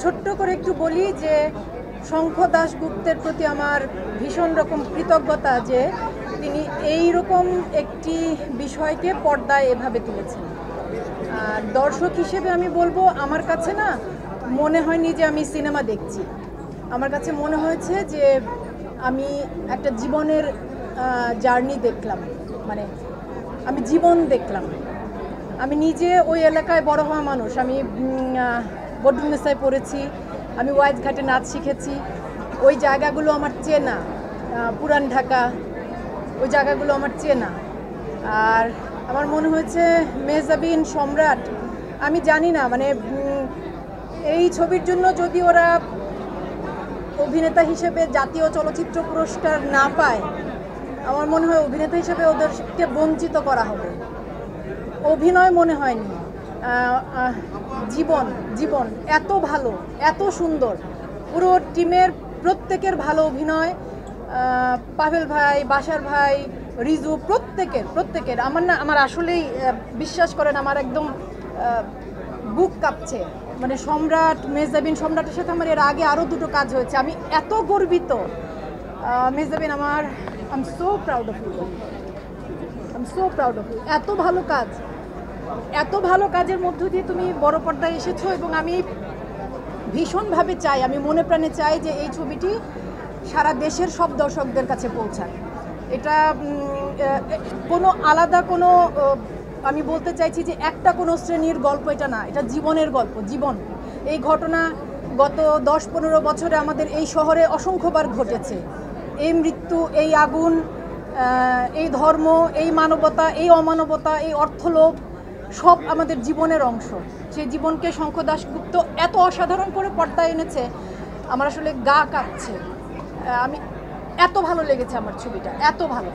ছোট্ট করে একটু বলি যে শঙ্খ দাশগুপ্তের প্রতি আমার ভীষণ রকম কৃতজ্ঞতা যে তিনি এই রকম একটি বিষয়কে পর্দায় এভাবে তুলেছেন। আর দর্শক হিসেবে আমি বলবো, আমার কাছে না মনে হয়নি যে আমি সিনেমা দেখছি। আমার কাছে মনে হয়েছে যে আমি একটা জীবনের জার্নি দেখলাম, মানে আমি জীবন দেখলাম। আমি নিজে ওই এলাকায় বড় হওয়া মানুষ। আমি বড্ডুমেসায় পড়েছি, আমি ওয়াইজ ঘাটে নাচ শিখেছি। ওই জায়গাগুলো আমার চেনা, পুরান ঢাকা, ওই জায়গাগুলো আমার চেনা। আর আমার মনে হয়েছে মেহজাবিন, সম্রাট, আমি জানি না মানে এই ছবির জন্য যদি ওরা অভিনেতা হিসেবে জাতীয় চলচ্চিত্র পুরস্কার না পায়, আমার মনে হয় অভিনেতা হিসেবে ওদেরকে বঞ্চিত করা হবে। অভিনয় মনে হয়নি, জীবন জীবন এত ভালো, এত সুন্দর, পুরো টিমের প্রত্যেকের ভালো অভিনয়। পাভেল ভাই, বাশার ভাই, রিজু, প্রত্যেকের আমার আসলেই বিশ্বাস করেন আমার একদম বুক কাঁপছে। মানে সম্রাট, মেহজাবিন, সম্রাটের সাথে আমার এর আগে আরও দুটো কাজ হয়েছে। আমি এত গর্বিত। Mehjabin, I am so proud of you, এত ভালো কাজ, এত ভালো কাজের মধ্য দিয়ে তুমি বড় পর্দায় এসেছো। এবং আমি ভীষণভাবে চাই, আমি মনে প্রাণে চাই যে এই ছবিটি সারা দেশের সব দর্শকদের কাছে পৌঁছায়। এটা কোনো আলাদা কোনো, আমি বলতে চাইছি যে একটা কোনো শ্রেণীর গল্প এটা না, এটা জীবনের গল্প, জীবন। এই ঘটনা গত 10-15 বছরে আমাদের এই শহরে অসংখ্যবার ঘটেছে। এই মৃত্যু, এই আগুন, এই ধর্ম, এই মানবতা, এই অমানবতা, এই অর্থলোভ, সব আমাদের জীবনের অংশ। সেই জীবনকে শঙ্খ দাশগুপ্ত এত অসাধারণ করে পর্দায় এনেছে, আমার আসলে গা কাঁপছে। এত ভালো লেগেছে আমার ছবিটা, এত ভালো।